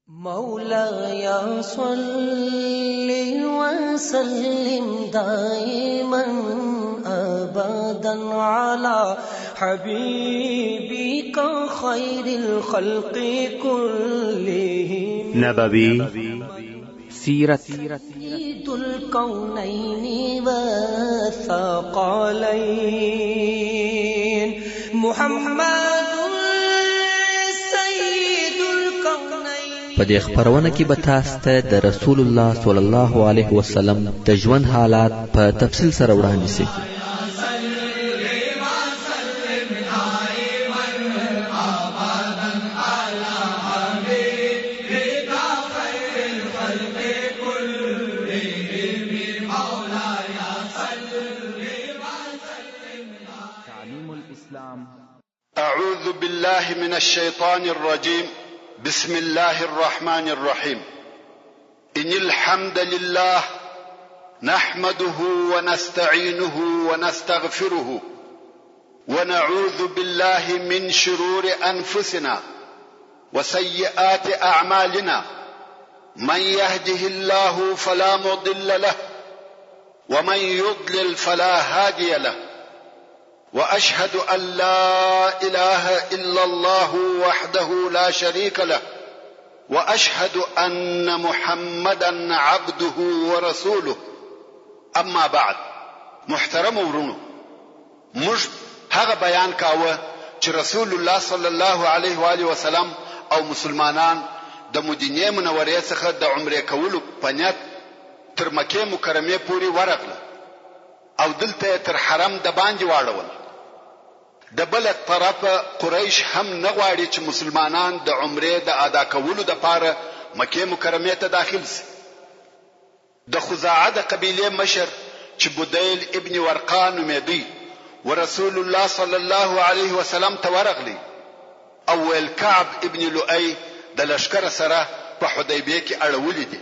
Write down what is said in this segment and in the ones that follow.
مولاي صل وسلم دائما أبدا على حبيبك خير الخلق كلهم نبوي سيرت سيد الكونين والثقلين محمد په دې خبرونه کې به تاسو ته د رسول الله صلی الله علیه وسلم د ژوند حالات په تفصیل سره وړاندې شي. أعوذ بالله من الشيطان الرجيم. بسم الله الرحمن الرحيم. إن الحمد لله نحمده ونستعينه ونستغفره ونعوذ بالله من شرور أنفسنا وسيئات أعمالنا من يهده الله فلا مضل له ومن يضلل فلا هادي له وأشهد أن لا إله إلا الله وحده لا شريك له وأشهد أن محمدا عبده ورسوله. أما بعد، محترم ورونو، موږ هغه بیان کاوه چې رسول الله صلی الله علیه و آله وسلم او مسلمانان د مدینه منورې څخه د عمره کولو په نیت تر مکه مکرمه پورې ورغله او دلته تر حرم د باندې واړول. د بل طرف قریش هم نه غواړي چې مسلمانان د عمره د ادا کولو د پاره مکه مکرمه ته داخل شي. د خزاعه د قبیله مشر چې بدیل ابن ورقان نومېدی ورسول الله صلی الله علیه وسلم ته ورغلی او الکعب ابن لؤی د لشکره سره په حدیبیه کې اړولې دي.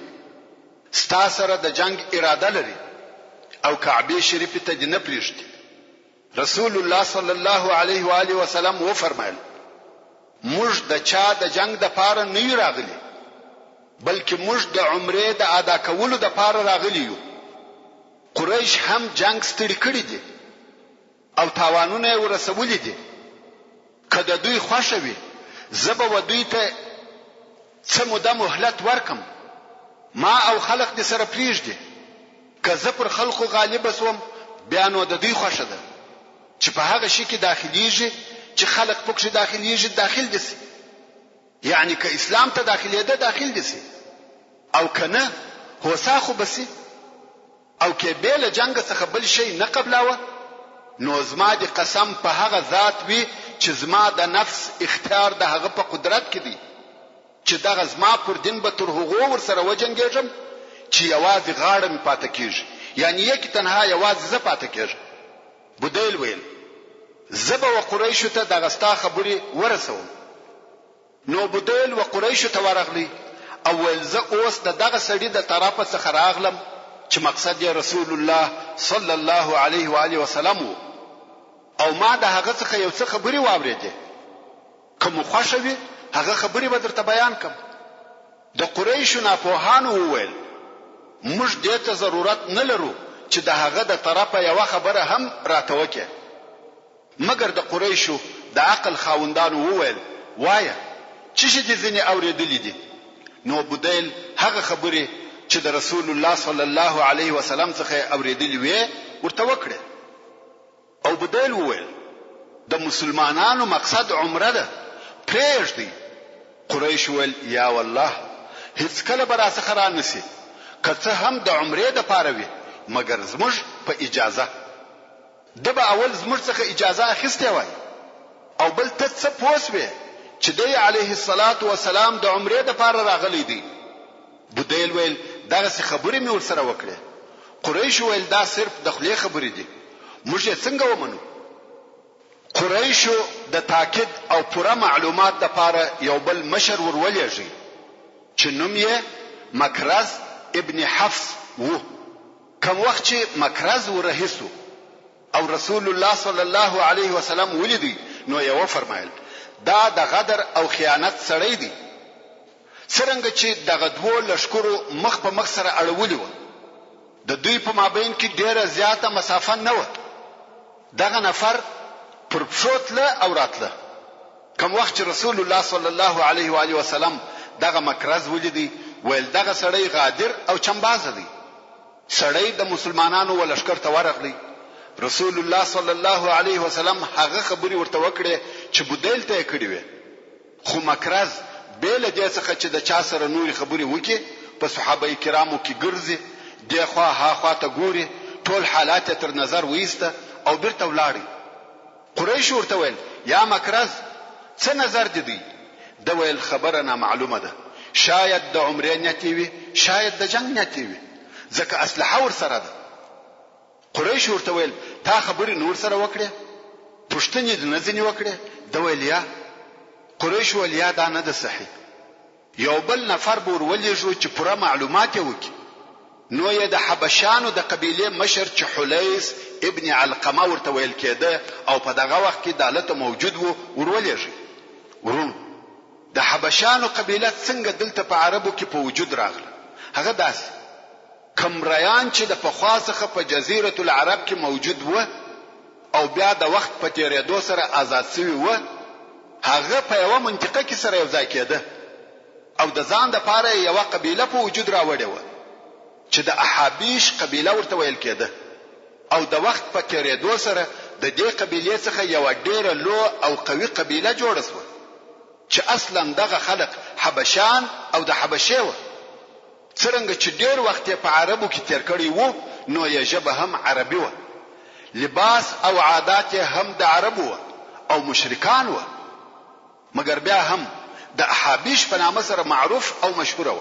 ستا سره د جنگ اراده لري او کعبه شریف ته نه پریږدي. رسول الله صلی الله علیه و آله وسلم و فرمایل موږ د چا د جنگ د پاره نه راغلي بلکې موږ د عمره د ادا کولو د پاره راغلي یو. قریش هم جنگ ستړي کړی دي او تاوانونه ورسولې دي. کله دوی خوشوي زبه و دوی ته څه موده مهلت ورکم ما او خلق دې سره پریږدي. که زه پر خلقو غالب سوم بیا نو د دوی خوښه ده چې په هغه شي کې داخليږي چې خلق پکې داخليږي داخل دي. یعنی که اسلام ته داخليده داخل دي او کنه هو ساخو بسي او کې بیل جنگ څخه بل شي نه قبلاوه نو زما دي قسم په هغه ذات وي چې زما د نفس اختیار د هغه په قدرت کې دي چې دغه زما پر دین به تر هغو ور سره وجنګېږم چې یوازې غاړه می پاتې کیږي. یعنی یک تنها یوازې زه پاتې کیږم. بدیل ویل زبا و قریش ته دغه ستا خبري ورسوم. نو بدیل و قریش ته ورغلی او ول زه اوس دغه سړي د طرفه څخه راغلم چې مقصد یې رسول الله صلی الله علیه و آله وسلم او ما د هغه څخه یو څه خبري واورېده. کوم خوشوي هغه خبري به درته بیان کوم. د قریش نه په هانو وویل موږ دې ته ضرورت نه لرو چې د هغه د طرفه یو خبره هم راتوکه. مګر د قریشو د عقل خاوندانو وویل وایا چې دې ځنې اوریدلې دي. نو بدیل هغه خبره چې د رسول الله صلی الله علیه وسلم څخه اوریدلې وې ورته وکړه. او بدیل وویل د مسلمانانو مقصد عمره ده پرېږدي. قریش ویل یا والله هیڅ کله به راڅخه رانسي که څه هم د عمره د پاره وي مگر زموږ په اجازه. د به اول زموږ څخه اجازه اخیسته وای او بل ته څه پوسوي چې دی علیه الصلاة والسلام د عمره د پاره راغلی دی. بدیل ویل دغه خبرې مې ورسره وکړه. قریش ویل دا صرف د خلی خبرې دي موږ یې څنګه ومنو. قریشو د تاکید او پوره معلومات د پاره یو بل مشر ورولېږي چې نوم یې مکرز ابن حفص وو. کوم وخت چې مکرز ورهیسو او رسول الله صلی الله علیه وسلم ولیدي نو یې و فرمایل دا د غدر او خیانت سړی دی څرنګه چې دغه دوه لشکرو مخ په مخ سره اړولي و. د دوی په مابین کې ډیره زیاته مسافه نه و. دغه نفر پر پښو تله او راتله. کوم وخت چې رسول الله صلی الله علیه و آله وسلم دغه مکرز ولیدي ویل دغه سړی غادر او چمباز دی. سړی د مسلمانانو ولشکر ته ورغلی. رسول الله صلی الله علیه وسلم هغه خبري ورته وکړه چې بودیل ته کړی وي. خو مکرز بیل دې څخه چې د چا سره نوري خبري وکي په صحابه کرامو کې ګرځي دغه ها خوا ته ګوري ټول حالات تر نظر وېسته او بیرته ولاړی. قریش ورته ویل یا مکرز څه نظر دی؟ د ویل خبره نه معلومه ده. شاید د عمرې نیتی وي شاید د جنگ نیتی وي ځکه اسلحه ور سره ده. قریش ورته ویل تا خبري نور سره وکړه پښتنې د نزنې وکړه. د ویل یا قریش ویل یا دا نه ده صحیح. یو بل نفر بور ولېږو چې پوره معلومات وکړي. نو یې د حبشانو د قبيله مشر چې حلیس ابن علقمه ورته ویل کېده او په دغه وخت کې دالته موجود وو ورولېږي. ورونو د حبشانو قبيله څنګه دلته په عربو کې په وجود راغله؟ هغه داسې کمریان چې د پخوا څخه په جزیره العرب کې موجود وو او بیا د وخت په تیریدو سره آزاد شوي وو. هغه په یو منطقه کې سره یو ځای کېده او د ځان د پاره یو قبيله په وجود راوړې و چې د احابیش قبيله ورته ویل کېده. او د وخت په تیریدو سره د دې قبيله څخه یو ډېره لو او قوي قبيله جوړه شوه چې اصلا دغه خلق حبشان او د حبشه و. څرنګه چې ډېر وخت په عربو کې تیر کړی وو نو یې ژبه هم عربي و. لباس او عادات هم د عربو و او مشرکان و. مګر بیا هم د احابیش په نامه سره معروف او مشهور و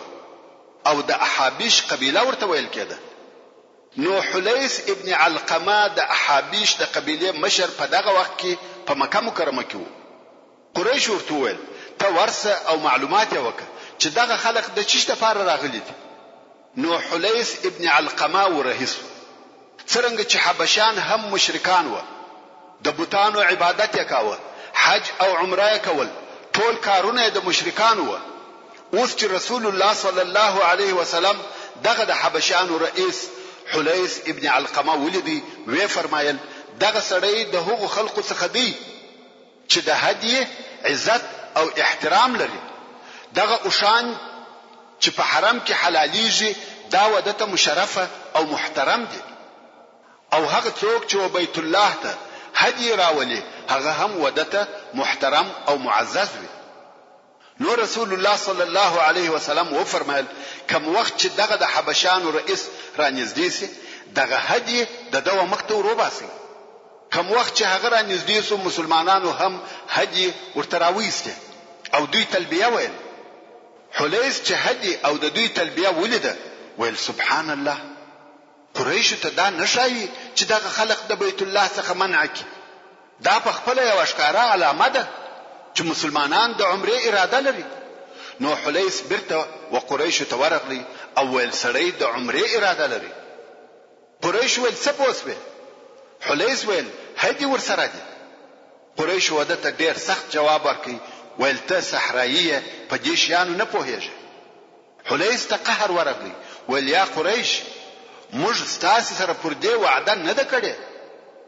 او د احابیش قبيله ورته ویل کېده. نو حلیس ابن علقمه د احابیش د قبيله مشر په دغه وخت کې په مکه مکرمه کې و. قریش ورته ویل ته ورسه او معلومات وکړه چې دغه خلق د چیش لپاره راغلي دي. نو حلیس ابن علقمه ورهیس. څرنګه چې حبشان هم مشرکان و د بوتانو عبادت وکاوه حج او عمره کول ټول کارونه د مشرکان و. اوس چې رسول الله صلی الله علیه وسلم دغه د حبشانو رئیس حلیس ابن علقمه ولیدي وی فرمایل دغه سړی د هغو خلقو څخه دی چې د هدیه عزت او احترام لري. دغه اوشان چې په حرم کې حلاليږي دا ودته مشرفه او محترم دي. او هغه څوک چې بیت الله ته هدیه راولي هغه هم ودته محترم او معزز وي. نو رسول الله صلی الله علیه وسلم و فرمایل کوم وخت چې دغه د حبشانو رئیس را نږدې سي دغه هدیه د دوه مخته وروباسي. کوم وخت چې هغه را نږدې سو مسلمانانو هم هدیه ورته راوېسته او دوی تلبیه ویل. حلیس چې هدیه او د دوی تلبیه ولیده ویل سبحان الله قریش ته دا نشایي چې دغه خلق د بیت الله څخه منع کی. دا په خپل یو ښکارا علامه ده چې مسلمانان د عمره اراده لري. نو حلیس برته و قریش ته ورغلی او ویل سړی د عمره اراده لري. قریش ویل څه پوسوي؟ حلیس ویل هدي ورسره دي. قریش ودته ډیر سخت جواب ورکړي ویل ته صحرایي په دې شیانو نه پوهیږي. حلیس ته قهر ورغلی ویل یا قریش موږ ستاسو سره پر دې وعده نه ده کړې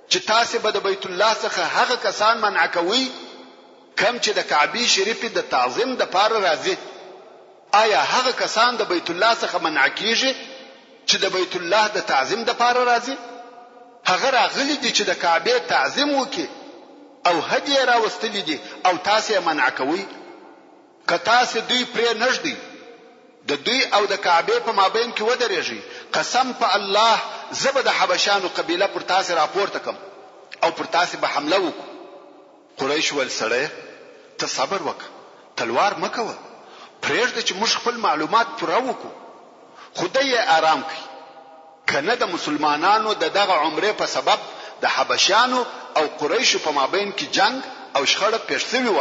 چې تاسو به د بیت الله څخه هغه کسان منع کوي کم چې د کعبه شریف د تعظیم د پاره راځي. آیا هغه کسان د بیت الله څخه منع کیږي چې د بیت الله د تعظیم د پاره راځي؟ هغه راغلي دي چې د کعبه تعظیم وکړي او هدیه راوستلې دي او تاسو یې منع کوي. که تاسو دوی پرې نږدې د دوی او د کعبه په مابین کې ودرېږي قسم په الله زبد د حبشانو قبيله پر تاسو راپورته کوم او پر تاسو به حمله وکړي. قریش ول سره ته صبر وکړه تلوار مکوه پرېږده چې موږ خپل معلومات پوره وکړو. خدای آرام کړي کنه د مسلمانانو د دغه عمره په سبب د حبشانو او قریشو په مابین کې جنگ او شخړه پیښ شوې و.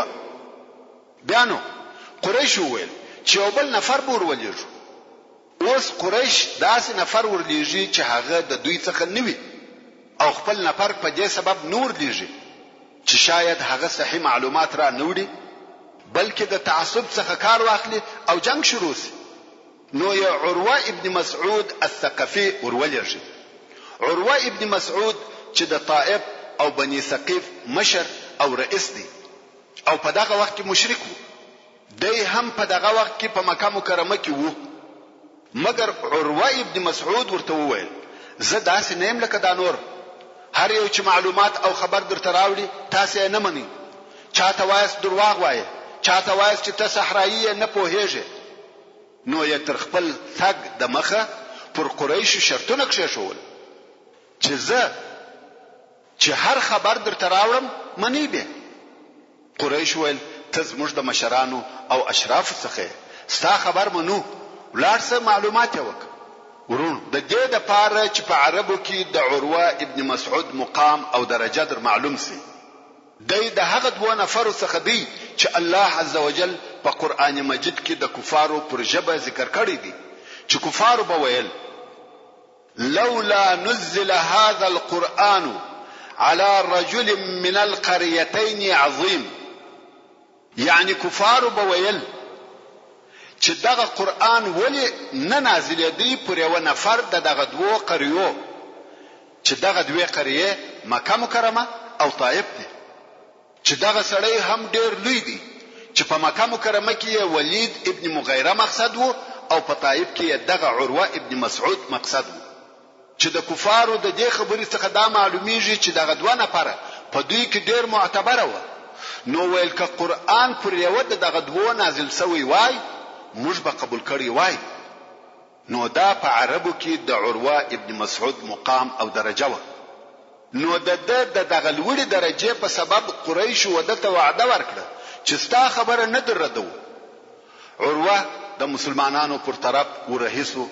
بیا نو قریش وویل چې یو بل نفر به ورولېږو. اوس قریش داسې نفر ورلېږي چې هغه د دوی څخه نه وي او خپل نفر په دې سبب نور لېږي چې شاید هغه صحیح معلومات را نوړي. بلکې د تعصب څخه کار واخلي او جنگ شروع شي. نو یې عروه ابن مسعود الثقفي ورولېږي. عروه ابن مسعود چې د طائف او بني ثقيف مشر او رئیس دی او په دغه وخت کې مشرک وو. دی هم په دغه وخت کې په مکه مکرمه کې وو. مګر عروه ابن مسعود ورته وویل زه داسې نه یم لکه دا نور، هر یو چې معلومات او خبر درته راوړي تاسې نه منئ، چاته وایست درواغ وایي، چاته وایست چې ته صحرایي نه پوهېږې. نو یې تر خپل ثق د مخه پر قریشو شرطونه کښېښول چې زه چې هر خبر درته راوړم منې به. قریش ویل ته زموږ د مشرانو او اشرافو څخه ستا خبر منو، ولاړ څه معلومات یې وکړه. ورونو د دې دپاره چې په عربو کې د عروه ابن مسعود مقام او درجه در معلوم سي. دی د هغه دوه نفرو څخه دی چې الله عزوجل په قرآن مجید کې د کفارو پر ژبه ذکر کړی دی چې کفارو به ویل لولا نزل هذا القرآن على رجل من القريتين عظيم. یعنی کفارو به ویل چې دغه قرآن ولی نه نازلېدی پر یو نفر د دغه دوه قریو چې دغه دوه قریه مکه مکرمه او طائف دي، چې دغه سړی هم ډیر لوی دی چې په مکه مکرمه کې ولید ابن مغیره مقصد وو او په طائف کې دغه عروه ابن مسعود مقصد وو. چې د کفارو د دې خبرې څخه دا معلومیږي چې دغه دوه نفره په دوی کې ډیر معتبره وو. نو ویل که قرآن پر یو دغه دوه نازل سوی وای موږ به قبول کړی وای. نو دا په عربو کې د عروه ابن مسعود مقام او درجه وه. نو د دغه لوړې درجې په سبب قریش ودته وعده ورکړه چې ستا خبره نه درردو. عروه د مسلمانانو پر طرف ورهیسو.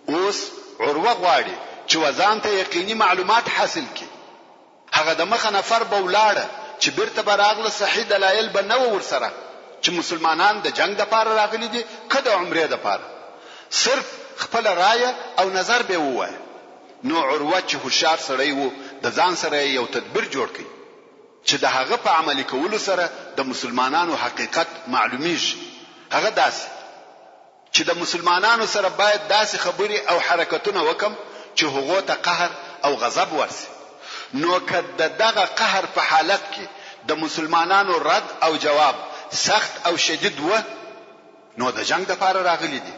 اوس عروه غواړي چې وزان ته یقیني معلومات حاصل کړي. هغه د مخه نفر به ولاړه چې بیرته به راغله صحیح دلایل به نه ورسره چې مسلمانان د جنگ دپاره راغلي دي که د عمرې دپاره، صرف خپل رایه او نظر به ووایه. نو عروه چې هوښیار سړی وو د ځان سره یو تدبیر جوړ کړي چې د هغه په عملي کولو سره د مسلمانانو حقیقت معلومیږي. هغه داسې چې د مسلمانانو سره باید داسې خبرې او حرکتونه وکم چې هغو ته قهر او غضب ورسي. نو که دغه قهر په حالت کې د مسلمانانو رد او جواب سخت او شدید و نو د جنگ دپاره راغلي دي،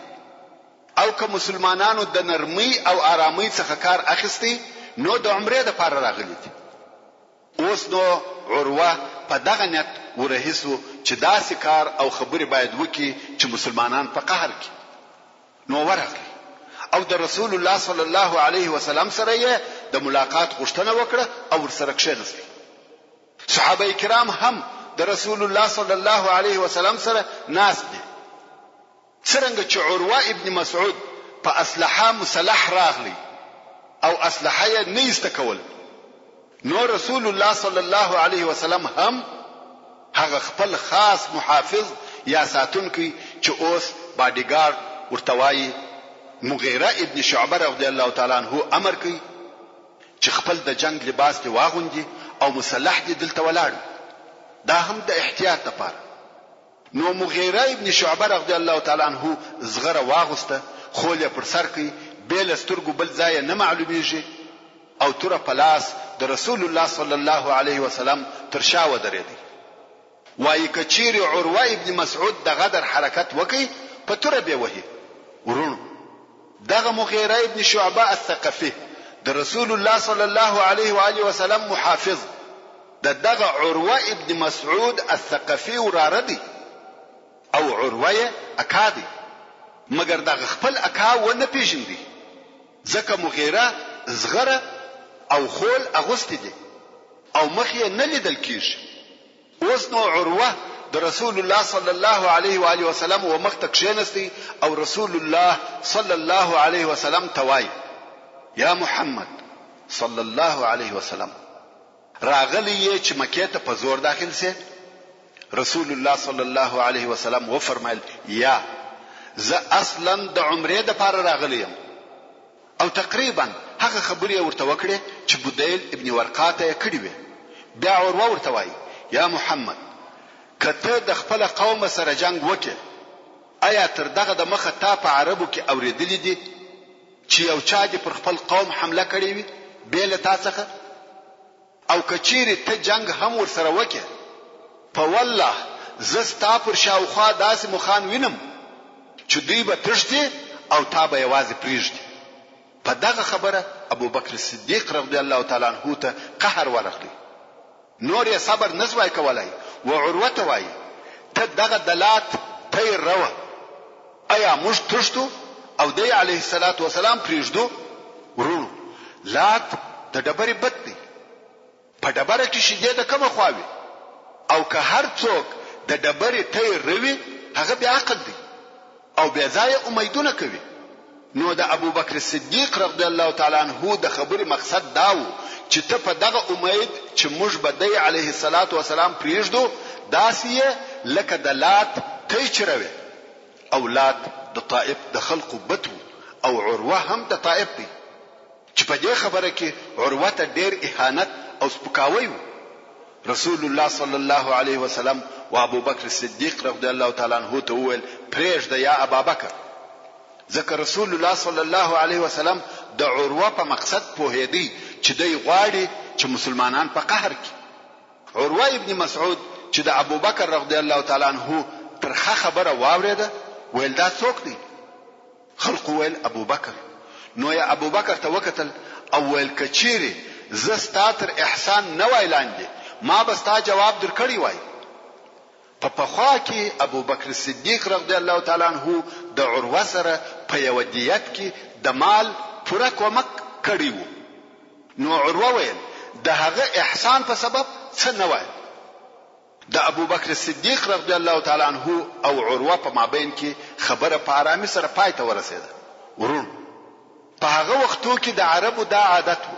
او که مسلمانانو د نرمۍ او آرامۍ څخه کار اخیستی نو د عمرې دپاره راغلي دي. اوس نو عروه په دغه نیت ورهیسو چې داسې کار او خبرې باید وکړي چې مسلمانان په قهر کې. نو ورغلی او د رسول الله صلی الله علیه وسلم سره یې د ملاقات غوښتنه وکړه او ورسره کښېنستل. صحابه کرام هم د رسول الله صلی الله علیه وسلم سره ناست دي. څرنګه چې عروه ابن مسعود په اسلحه مسلح راغلی او اسلحه یې نه ایسته کول، نو رسول الله صلی الله علیه وسلم هم هغه خپل خاص محافظ یا ساتونکی چې اوس باډیګارد ورته وایي مغیره ابن شعبه رضی الله تعالی عنہ امر کوي چې خپل د جنگ لباس دی واغوندي او مسلح دی دلته ولاړ. دا هم د احتیاط لپاره. نو مغیره ابن شعبه رضی الله تعالی عنہ زغره واغسته، خول یې پر سر کوي، بیل سترګو بل ځای نه معلومیږي او توره په لاس د رسول الله صلی الله علیه وسلم تر شا ودرېدی. وایي که چیرې عروه ابن مسعود د غدر حرکت وکړي په توره به وهي. ورونو دغه مغیره ابن شعبه الثقفي د رسول الله صلی الله علیه و آله وسلم محافظ دغه عروه ابن مسعود الثقفي وراره دی او عروه اکا دی، مګر دغه خپل اکا ونه پیژندي ځکه مغیره زغره او خول اغوستی دی او مخ یې نه لیدل کیږي. اوس نو عروه د رسول الله صلی الله علیه و آله وسلم و مخ ته کښېنستی او رسول الله صلی الله علیه وسلم ته وایي یا محمد صلی الله علیه وسلم راغلی چې مکې ته په زور داخل سي. رسول الله صلی الله علیه وسلم و فرمایل یا زه اصلا د عمرې دپاره راغلی یم او تقریبا هغه خبرې ورته وکړې چې بدیل ابن ورقه ته یې کړې وې. بیا عروه ورته وایي یا محمد کته د خپل قوم سره جنگ وکې آیا تر دغه د مخه تا په عربو کې اوریدلې دي چې یو چا دې پر خپل قوم حمله کړې وي بیل تا څخه او کچيري ته جنگ هم ور سره وکې په والله زستا پر شاوخوا داسې مخان وینم چې دوی به تښتي او تا به یوازې پریږدي په دغه خبره ابو بکر صدیق رضی الله تعالی عنہ ته قهر ورغلی نور یې صبر نزوای کولای و عروه ته وای ته دغه دلات تیر روه ایا موږ تښتو او دی علیه الصلاۃ والسلام پریږدو ورونو لات د ډبرې بد دی په ډبره کې شیدې د کومه خواوي او که هر څوک د ډبرې تیر روي هغه بیا عقل دی او بیا ځای امیدونه کوي نو د ابو بکر صدیق رضی الله تعالی عنہ د خبرې مقصد داو چې ته په دغه امید چې موږ به دی علیه الصلاۃ والسلام پریږدو داسې لکه د لات تی چروي اولاد د طائف د خلق بتو او عروه هم د طائف دی چې په دې خبره کې عروه ته ډېر اهانت او سپکاوی رسول الله صلی الله علیه وسلم و ابو بکر صدیق رضی الله تعالی عنہ ته وویل پرېږده یا ابا بکر ځکه رسول الله صلی الله علیه وسلم د عروه په مقصد پوهېدی چې دوی غواړي چې مسلمانان په قهر کې عروه ابن مسعود چې د ابو بکر رضی الله تعالی عنہ ترخه خبره واورېده ویل دا څوک دی خلق ویل ابو بکر نو یا ابو بکر ته وکتل او ویل کچيري زستا تر احسان نه وای لاندې ما بستا جواب درکړی وای په پخوا کې ابو بکر صدیق رضی الله تعالی عنہ د عروه سره په یو دیت کې د مال پوره کومک کړی وو نو عروه ویل د هغه احسان په سبب څه نه وای د ابو بکر صدیق رضی الله تعالی عنہ او عروه په مابین کې خبره په آرامي سره پای ته ورسېده ورون په هغه وختو کې د عربو دا عادت وو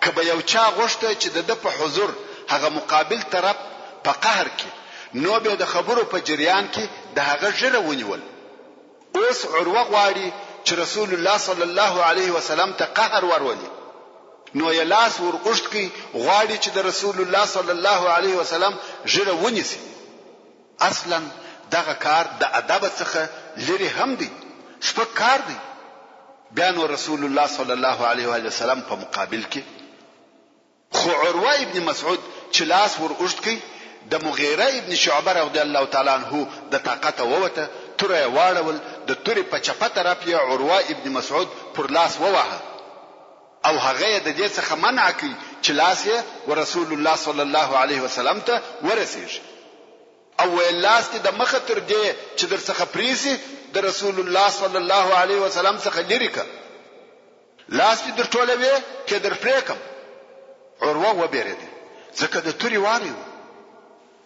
کله یو چا غوښته چې د په حضور هغه مقابل طرف په قهر کې نو به د خبرو په جریان کې د هغه ژره ونیول اوس عروه غواړي چې رسول الله صلی الله علیه وسلم ته قهر ورولي نو یې لاس ورغشت کی غواړي چې د رسول الله صلی الله علیه وسلم ژره ونیسي اصلا دغه کار د ادب څخه لري هم دی سپک کار دی بیا نو رسول الله صلی الله علیه وسلم په مقابل کې خو عروه ابن مسعود چې لاس ورغشت کی د مغیره ابن شعبه رضی الله تعالی عنہ د طاقت ووته تورې واړول د تورې په چپه طرف یې عروه ابن مسعود پر لاس ووهه او هغه د دې څخه منع کړي چې لاس یې ورسول الله صلی الله علیه وسلم ته ورسیږي او لاس دې د مخ تر دې چې در څخه پریسي د رسول الله صلی الله علیه وسلم څخه لري کا لاس دې در ټولوي کې در پریکم عروه وبېرېده ځکه د توري واري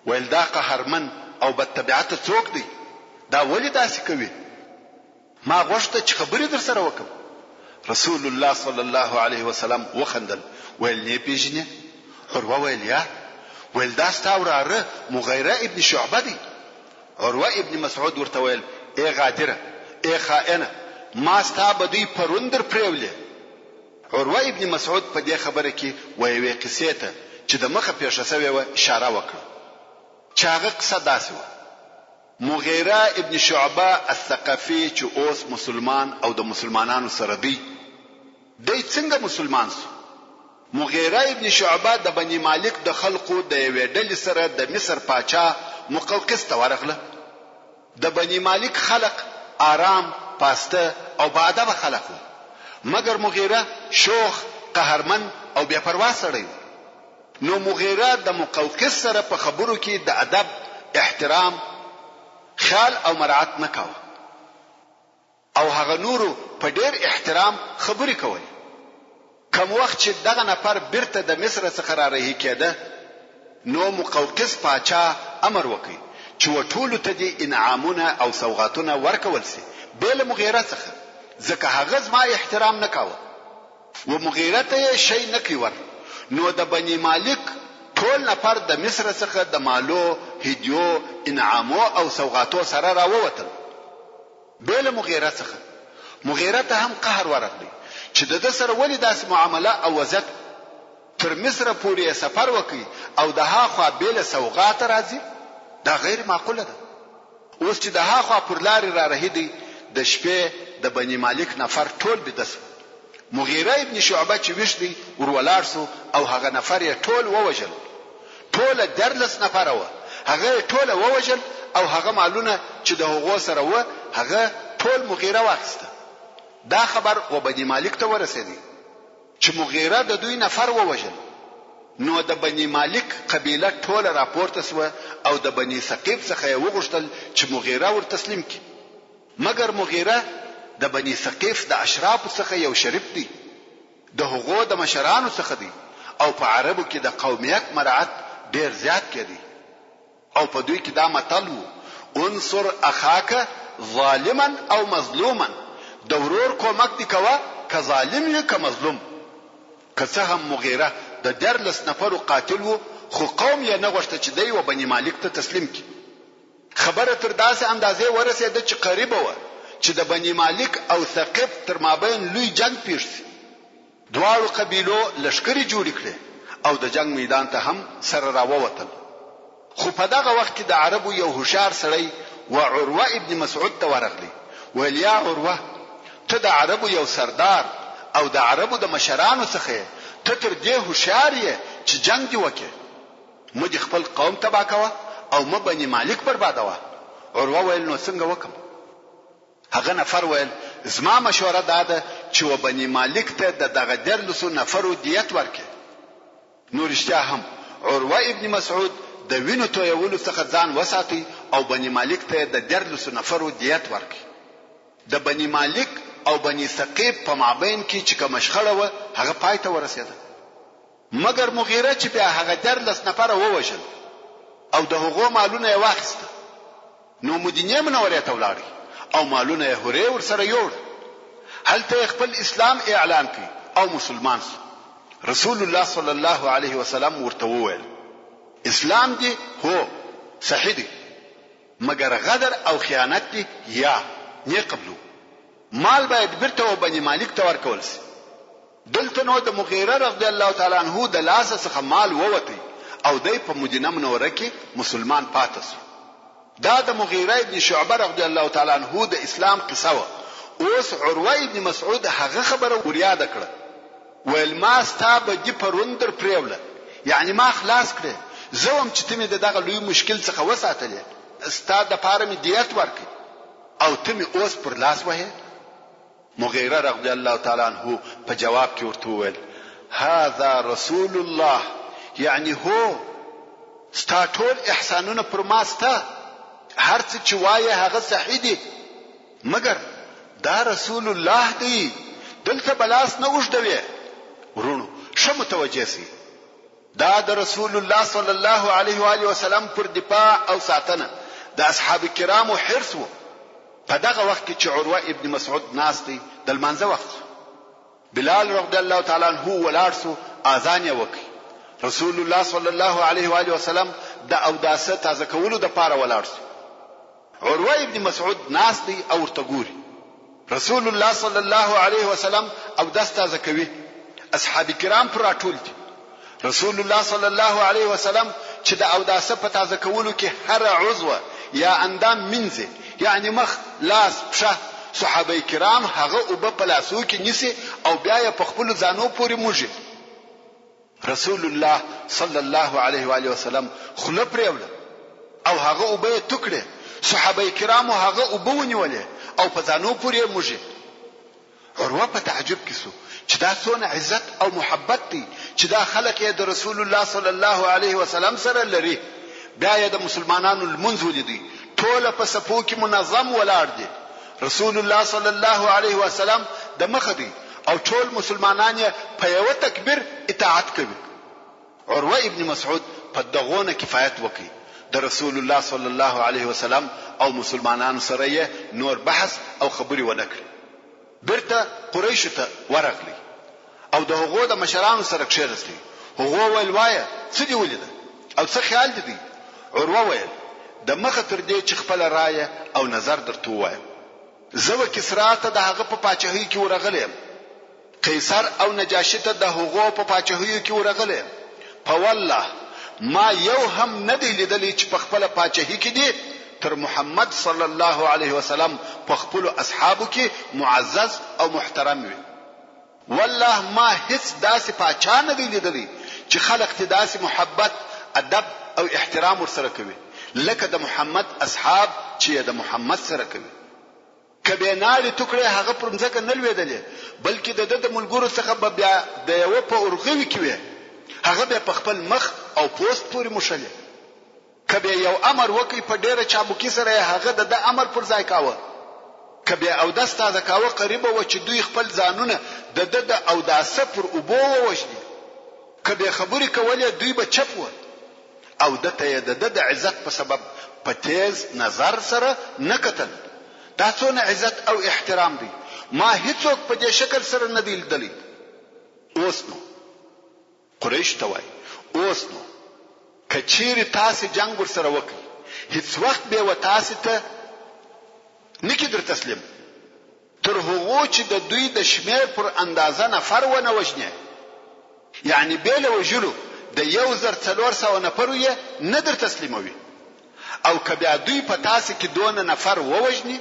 ویل دا قهرمن او بدطبیعت څوک دی دا ولې داسې کوي ما غوښته چې خبرې در سره وکم رسول الله صلی الله علیه وسلم وخندل ویل نه پیژنې عروه ویل یا ویل دا ستا وراره مغیره ابن شعبه دی عروه ابن مسعود ورته ویل ای غادره ای خائنه ما ستا بدی پروندر پریولې عروه ابن مسعود په دې خبره کې وایي قصې ته چې د مخه پیښه شوی و اشاره وکړه چاغه قصه داسې و مغیره ابن شعبه الثقفي چې اوس مسلمان او د مسلمانانو سره دی څنګه مسلمان سو مغیره ابن شعبه د بني مالک د خلقو د یوې ډلې سره د مصر پاچا مقوقس ته ورغله د بني مالک خلق آرام پاسته او باادب خلق مگر مغیره شوخ قهرمن او بے پروا سړی نو مغیره د مقوقس سره په خبرو کې د ادب احترام خیال او مراعات نکاو او هغه نورو په ډېر احترام خبرې کوي کوم وخت چې دغه نفر بیرته د مصر څخه را رهي کېده نو مقوقس پاچا امر وکړي چې وټولو ته دي انعامونه او سوغاتونه ورکول سي بل مغیره څخه ځکه هغه زما احترام نکاوه و مغیره ته شي نکي ور نو د بني مالک ټول نفر د مصر څخه د مالو هدیو انعامو او سوغاتو سره راووتل بل مغیره څخه مغیره ته هم قهر ورغلی چې د سره ولې داسې معامله او وضعیت تر مصر پورې سفر وکړي او د هاخوا بل سوغات راځي دا غیر معقوله ده. اوس چې د هاخوا پر لارې را رهیدي د شپې د بني مالک نفر ټول بدس مغیره ابن شعبه چې ویښ دی ورولاړ سو او هغه نفر یې ټول ووجل. ټول 14 نفر و، هغه ټول ووجل او هغه مالونه چې د هغو سره و هغه ټول مغیره واخیسته. دا خبر و بني مالک ته ورسېدی چې مغیره د دوی نفر ووجل. نو د بني مالک قبیله ټول راپورته سو او د بني ثقيف څخه وغوښتل چې مغیره ور تسلیم کړي. مګر مغیره د بني ثقيف د اشراف څخه یو شریف دی، د هغو د مشرانو څخه دی او په عربو کې د قومیت مراعات ډیر زیات کړي او په دوی کې دا متل وو: انصر اخاک ظالما او مظلوما، د ورور کومک دی کوه که ظالم یې که مظلوم. که څه هم مغیره د 14 نفرو قاتل وو خو قوم یې نه غوښته چې دی و بني مالک ته تسلیم کړي. خبره تر داسې اندازې ورسېده چې قریبه و چې د بني مالک او ثقيف تر مابین لوی جنگ پیښ شي. دواړو قبیلو لشکري جوړ کړي او د جنگ میدان ته هم سره راووتل. خو په دغه وخت کې د عربو یو هوښیار سړی و عروه ابن مسعود ته ورغلی. ویل یا عروه، ته د عربو یو سردار او د عربو د مشرانو څخه ته تر دې هوښیار یې چې جنگ دی وکړي. مو د خپل قوم تبا کوه او مو بني مالک بربادوه. عروه ویل نو څنګه وکم؟ هغه نفر ویل زما مشوره دا ده چې و بني مالک ته د دغه 14 نفرو دیت ورکړي. نو رښتیا هم عروه ابن مسعود د وینو تویولو څخه ځان وساتي او بني مالک ته د 14 نفرو دیت ورکړي. د بني مالک او بني ثقيف په مابین کې چې کوم شخړه و هغه پای ته ورسېده. مګر مغیره چې بیا هغه 14 نفر ووژل او د هغو مالونه یې واخیسته. نو مدینه منورې ته ولاړ او مالونه یې هورې ورسره یوړ. هلته خپل اسلام اعلان کړ او مسلمان شو. رسول الله صلی الله علیه وسلم ورته وویل اسلام دی هو صحیح دی، مګر غدر او خیانت دی یا نه قبلو. مال باید برته و بني مالک ته ورکول شي. دلته نو د مغیره رضی الله تعالی عنہ د لاس څخه مال ووتی او دای په مدینه منوره کې مسلمان پاتې شو. دا د مغیره ابن شعبه رضی الله تعالی عنہ د اسلام قصه و. اوس عروه ابن مسعود هغه خبره ورياده کړه. ویل ما ستا به دی پروندر پریوله، یعنی ما خلاص کړه، زوم چې تمه دغه لوی مشکل څخه وساتلې، ستا د پاره می دیت ورکړي او تمه اوس پر لاس وه. مغیره رضی الله تعالی عنہ په جواب کې ورته ویل هذا رسول الله، یعنی هو ستا ټول احسانونه پر ما ستا، هر څه چې وایي هغه صحیح دي، مګر دا رسول الله دی، دلته بلاس نه وښدوي. ورونو ښه متوجه سي، دا د رسول الله صلی الله علیه و آله وسلم پر دفاع او ساتنه د اصحاب کرامو حرص وو. په دغه وخت کې چې عروه ابن مسعود ناس دی د لمانځه وخت، بلال رضی الله تعالی عنہ ولاړ سو اذان یې وکړ. رسول الله صلی الله علیه و آله وسلم د اوداسه تازه کولو د پاره ولاړ سو. عروه ابن مسعود ناس دی او ورته ګوري. رسول الله صلی الله علیه وسلم اوداسه تازه کوي، اصحاب کرام پر راټول دي. رسول الله صلی الله علیه وسلم چې د اوداسه په تازه کولو کې هر عضو یا اندام منځه، یعنی مخ، لاس، پښه، صحابه کرام هغه او په لاسو کې نیسي او بیا یې په خپل ځانو پورې موږي. رسول الله صلی الله علیه و آله وسلم خله پرېوله او هغه او به ټکړه، صحابه کرام هغه او به ونیولې او په ځانو پورې موږي. عروه په تعجب کې سو چې دا څونه عزت او محبت دی چې دا خلک یې د رسول الله صلی الله علیه وسلم سره لري. بیا یې د مسلمانانو المنځ ولیدي، ټول په صفو کې منظم ولاړ دي. رسول الله صلی الله علیه وسلم د مخ دی او ټول مسلمانان په یو تکبیر اطاعت کوي. عروه ابن مسعود په دغونه کفایت وکړي. د رسول الله صلی الله علیه وسلم او مسلمانانو سره نور بحث او خبري ونکړي. برته قریش ته ورغلی او د هغو د مشرانو سره کښېنستی. هغو ویل وایه څه دی ولیده او څه خیال دی؟ عروه ویل د مخه تر دې چې خپل رائے او نظر درته وایم. زه و کسرا ته د هغه په پاچاهۍ کې ورغلم، قیصر او نجاشي ته د هغو په پاچاهۍ کې ورغلم. په والله ما یو هم نه دی لیدلی چې په خپل پاچاهي کې دی تر محمد صلی الله علیه وسلم په خپل اصحابو کې معزز او محترم وي. والله ما هیڅ داسې پاچا نه دی لیدلی چې خلق ته داسې محبت ادب او احترام ورسره کوي لکه د محمد اصحاب چې د محمد سره کوي. کبه ناړي ټوکړه هغه پر ځکه نه لویدلې بلکې د ملګرو څخه بیا د یو په اورغوي کې وي هغه به په خپل مخ او پوست پورې مشلې. کبه یو امر وکي په ډیره چابکی سره هغه د امر پر ځای کاوه. کبه او دستا د کاوه قریبه و چې دوی خپل ځانونه د او داسه پر اوبو وشدي. کبه خبرې کولې دوی به چپ و او دته د عزت په سبب په تیز نظر سره نه کتل. دا څونه عزت او احترام دی ما هیڅوک په دې شکل سره نه دی لیدلی. اوس نو قریش ته وای اوس نو کچیر تاسو جنگ ور سره وکړي هیڅ وخت به و تاسو ته نکی در تسلیم تر هغه چې د دوی د شمیر پر اندازه نفر و نه وژنه. یعنی بیل وجلو د 1400 نفر یې نه در تسلیموي او کبه دوی په تاسو کې دون نفر ووجني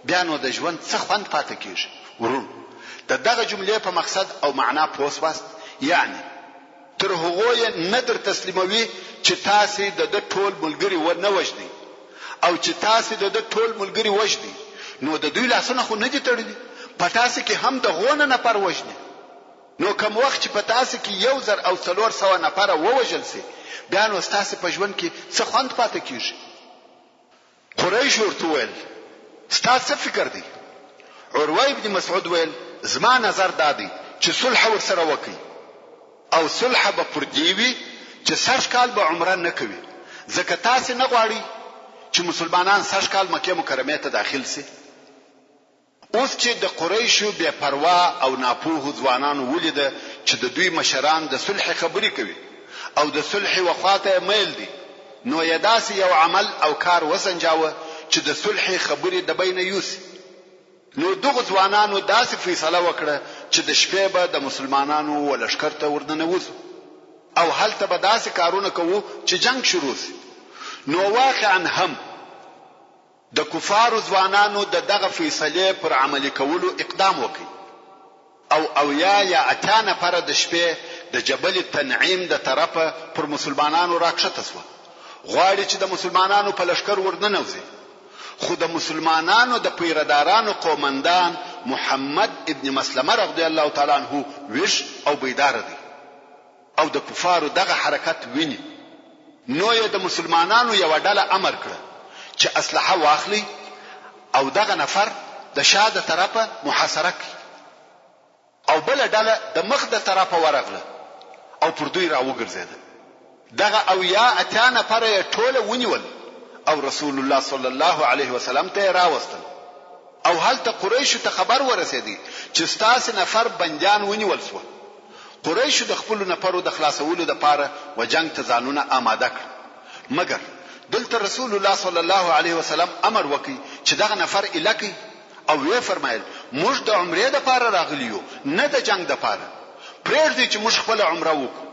بیا نو د ژوند څه خوند پاتې کیږي. ورون دغه جملې په مقصد او معنا پوسواست یعنی تر هغه نه در تسلیموي چې تاسو د ټول ملګری و نه وژني او چې تاسو د ټول ملګری وژني نو د دوی لاسونه خو نه دي تړلي په تاسو کې هم د غونه نفر وژني. نو کوم وخت چې په تاسو کې 1400 نفر ووژل سي بیا نو تاسو په ژوند کې څه خوند پاتې کیږي. قریش ورته ویل ستاسو فکر دی؟ عروه ابن مسعود ویل زما نظر دادی چې صلح ورسره وکي او صلح به پر دیوي چې 60 کال به عمره نه کوي ځکه تاسو نه غواړي چې مسلمانان 60 کال مکه مکرمه ته داخل سي. اوس چې د قریشو بے پروا او ناپوه ځوانانو ولید چې د دوی مشران د صلح خبرې کوي او د صلح وخاته میل دي نو یداس یو عمل او کار وسنجاوه چې د صلح خبرې د بین یوسي. نو دغه ځوانانو داسې فیصله وکړه چې د شپې به د مسلمانانو ولشکر ته ورننوځو او هلته به داسې کارونه کوو چې جنگ شروع شي. نو واقعا هم د کفارو ځوانانو دغه فیصله پر عملي کولو اقدام وکړي او یا اتانه پر د شپې د جبل تنعیم د طرفه پر مسلمانانو راکښته شو غواړي چې د مسلمانانو په لشکر ورننوځي. خو د مسلمانانو د پیردارانو قومندان محمد ابن مسلمه رضی الله تعالی عنہ ویش او بیدار دی او د کفارو دغه حرکت ویني. نو یې د مسلمانانو یو ډله امر کړ چې اسلحه واخلي او دغه نفر د شاده طرفه محاصره کړي او بل ډله د مخ د طرفه ورغله او پر دوی راوګرځیده. دغه او یا اتانه پر ټوله ونیول او رسول الله صلی الله علیه وسلم ته راوستل او هلته قریش ته خبر ورسېدی چې ستاسو نفر بنجان ونیول شو. قریش د خپل نفرو د خلاصولو لپاره و جنگ ته ځانونه آماده کړ مګر دلته رسول الله صلی الله علیه وسلم امر وکړي چې دغه نفر الکی او وی فرمایل موږ د عمره لپاره راغلیو نه د جنگ لپاره پرېږدي چې موږ خپل عمره وکړو.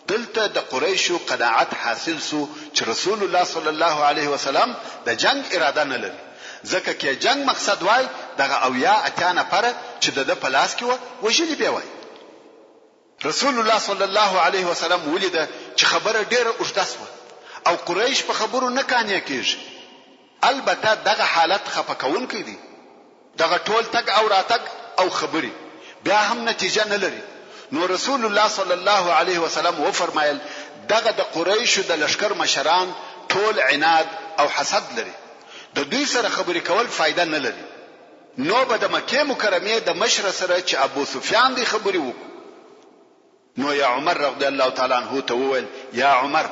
دلته د قریشو قناعت حاصل سو چې رسول الله صلی الله علیه وسلم د جنگ اراده نه لري ځکه کې جنگ مقصد وای دغه او یا اتانه پر چې د پلاس کې وژلي به وای. رسول الله صلی الله علیه وسلم ولید چې خبره ډیره اوږده شوه او قریش په خبرو نه کانیا کېږي. البته دغه حالت خفقون کې دي دغه ټول تک او راتک او خبري بیا هم نتیجه نه لري. نو رسول الله صلی الله علیه وسلم و فرمایل دغه د قریشو د لشکر مشران ټول عناد او حسد لري د دوی سره خبرې کول فائدہ نه لري. نو به د مکه مکرمه د مشر سره چې ابو سفیان دی خبرې وکړي. نو یا عمر رضی الله تعالی عنہ ته وویل یا عمر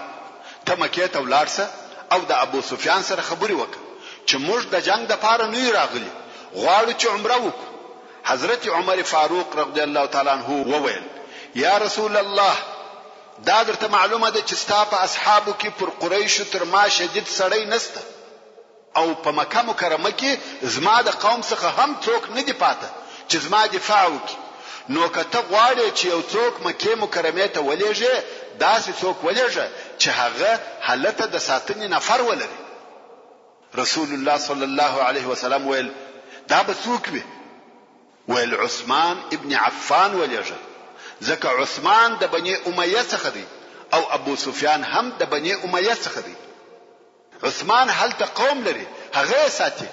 ته مکه ته ولاړسه او د ابو سفیان سره خبرې وکړه چې موږ د جنگ د پاره نه راغلي غواړو چې عمره وکړو. حضرت عمر فاروق رضی الله تعالی عنہ وویل یا رسول الله دا درته معلومه ده چې ستا په اصحابو کې پر قریشو تر ما شدید سړی نسته او په مکه مکرمه کې زما د قوم څخه هم څوک نه دی پاته چې زما دفاع وکړي. نو کته غواړي چې یو څوک مکه مکرمه ته ولېږي داسې څوک ولېږي چې هغه حالت د ساتنې نفر ولري. رسول الله صلی الله علیه وسلم ویل دا به څوک وي؟ ویل عثمان ابن عفان ولېږه، ځکه عثمان د بني امیه څخه دی او ابو سفیان هم د بني امیه څخه دی. عثمان هلته قوم لري، هغه ساتي.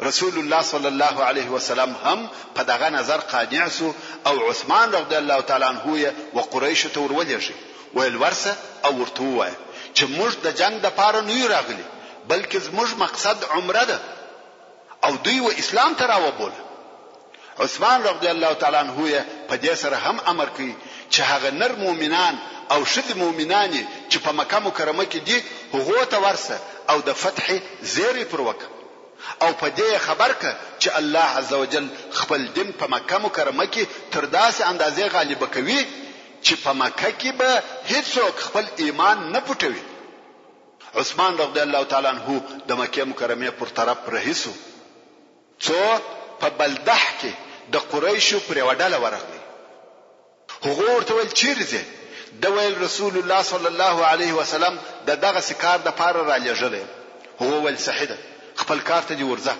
رسول الله صلی الله علیه وسلم هم په دغه نظر قانع سو او عثمان رضی الله تعالی عنہ یې و قریش ته ورولېږي. ویل ورسه او ورته ووایه چې موږ د جنگ د پاره نه راغلي، بلکې زموږ مقصد عمره ده او دوی و اسلام ته راوبول. عثمان رضی الله تعالی عنہ په دې سره هم امر کوي چې هغه نر مؤمنان او شذ مؤمنان چې په مکه مکرمه کې دي هغه ته ورسه او د فتح زیری پر وک او په دې خبر ک چې الله عزوجل خپل دین په مکه مکرمه کې تر داسې اندازې غالب کوي چې په مکه کې به هیڅوک خپل ایمان نه پټوي. عثمان رضی الله تعالی عنہ د مکه مکرمه پر طرف رهیسو څو په بلدح کې د قریشو پر وډاله ورغلی. هغه ورته ویل چیرې د ویل رسول الله صلی الله علیه وسلم دغه سکار د پاره را لېږلی. هو ول صحیح خپل کار ته دی ورځه.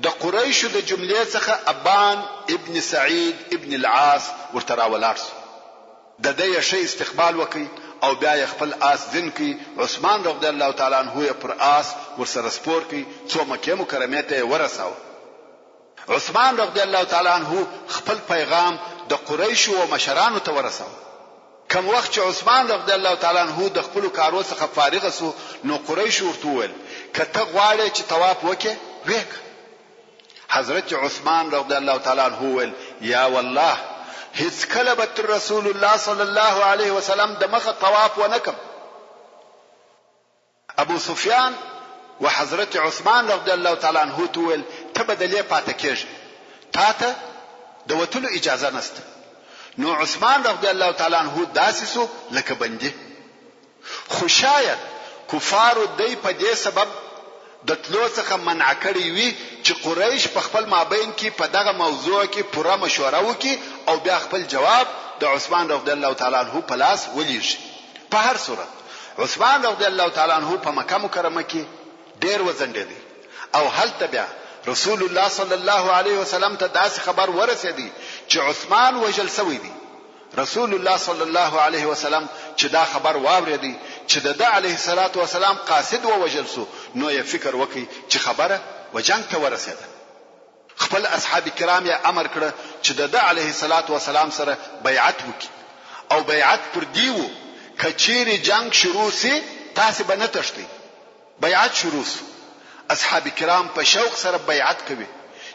د قریشو د جملې څخه ابان ابن سعید ابن العاص ورته راولاړ شو. د دې شی استقبال وکي او بیا خپل آس ځین کی. عثمان رضی الله تعالی عنہ پر آس ورسره سپور کی څو مکه مکرمه ته ورساو. عثمان رضی الله تعالی عنہ خپل پیغام د قریشو او مشرانو ته ورساو. کوم وخت چې عثمان رضی الله تعالی عنہ د خپل کارو څخه فارغ سو نو قریش ورته ویل کته غواړي چې طواف وکې وک. حضرت عثمان رضی الله تعالی عنہ ویل یا والله هیڅ کله به رسول الله صلی الله علیه وسلم د مخه طواف ونکم. ابو سفیان و حضرت عثمان رضی الله تعالی عنہ ویل ته بدلې پاتې کېږي، تا ته د وتلو اجازه نشته. نو عثمان رضی الله تعالی عنہ داسسو لکه بندي. خو شاید کفارو دی په دې سبب د تلو څخه منع کړی وي چې قریش په خپل مابین کې په دغه موضوع کې پوره مشوره وکړي او بیا خپل جواب د عثمان رضی الله تعالی عنہ په لاس ولېږي. په هر صورت عثمان رضی الله تعالی عنہ په مکه مکرمه کې ډېر وزندېدی او هلته بیا رسول الله صلی الله علیه وسلم ته داسې خبر ورسېدی چې عثمان وجل سوی دی. رسول الله صلی الله علیه وسلم چې دا خبر واورېدی چې د علیه الصلاۃ والسلام قاصد و وجل سو نو یې فکر وکړي چې خبره و جنگ ته ورسېده. خپل اصحاب کرام یې امر کړ چې د علیه الصلاۃ والسلام سره بیعت وکړي او بیعت پر دیو کچېری جنگ شروع سي تاسو به نه تښتئ. بیعت شروع سو. اصحاب کرام په شوق سره بیعت کوي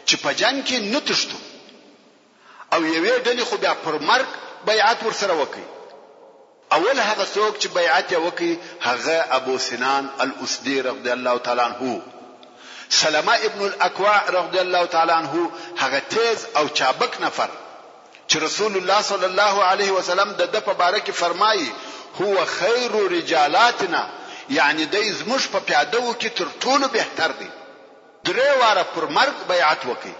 چې په جنگ کې نه تښتو او یوې ډلې خو بیا پر مرګ بیعت ورسره وکړي. اول هغه څوک چې بیعت یې وکړي هغه ابو سنان الاسدی رضی الله تعالی عنہ. سلمہ ابن الاکوع رضی الله تعالی عنہ هغه تیز او چابک نفر چې رسول الله صلی الله علیه وسلم د په باره کې فرمایي هو خیر رجالاتنا، یعنی د زموږ په پیادو کې تر ټولو بهتر دی. درې واره پر مرګ بیعت وکړي،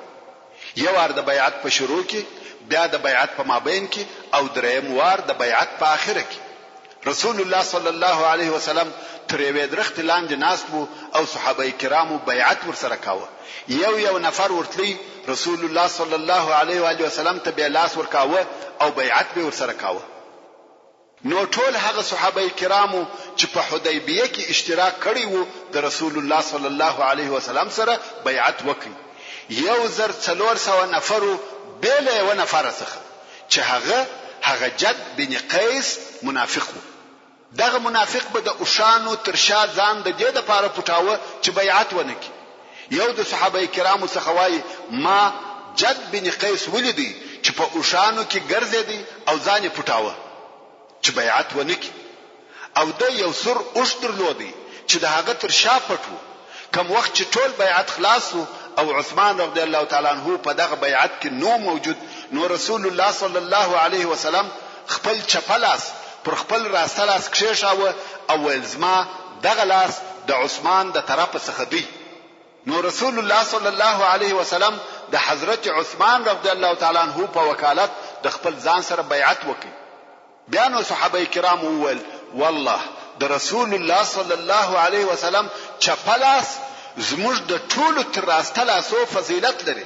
یو وار د بیعت په شروع کې، بیا د بیعت په مابین کې او دریم وار د بیعت په اخره کې. رسول الله صلی الله علیه وسلم تر یوې درخت لاندې ناست وو او صحابه کرامو بیعت ورسره کاوه. یو نفر ورتلی رسول الله صلی الله علیه و آله وسلم ته به لاس ورکاوه او بیعت به ورسره کاوه. نو ټول هغه صحابه کرامو چې په حدیبیه کې اشتراک کړی وو د رسول الله صلی الله علیه وسلم سره بیعت وکړي. 1400 نفرو بیل یو نفر څخه چې هغه جد بن قیس منافق وو. دغه منافق به د اوشانو ترشا ځان د دې لپاره پټاوه چې بیعت ونکړي. یو د صحابه کرامو څخه وایي ما جد بن قیس ولیدي چې په اوشانو کې ګرځېدي او ځان یې پټاوه چې بیعت ونکړي. او د یو سر اوش درلودي چې د هغه ترشا پټو. کوم وخت چې ټول بیعت خلاصو او عثمان رضی الله تعالی عنہ په دغه بیعت کې نو موجود، نو رسول الله صلی الله علیه وسلم خپل چپلاس پر خپل راسته لاس کښېښاوه او ویل زما دغه لاس د عثمان د طرف څخه دی. نو رسول الله صلی الله علیه وسلم د حضرت عثمان رضی الله تعالی عنہ په وکالت د خپل ځان سره بیعت وکړي. بیا نو صحابه کرام وویل والله د رسول الله صلی الله علیه وسلم چپلاس زموږ د ټولو تر راسته لاسو فضیلت لري،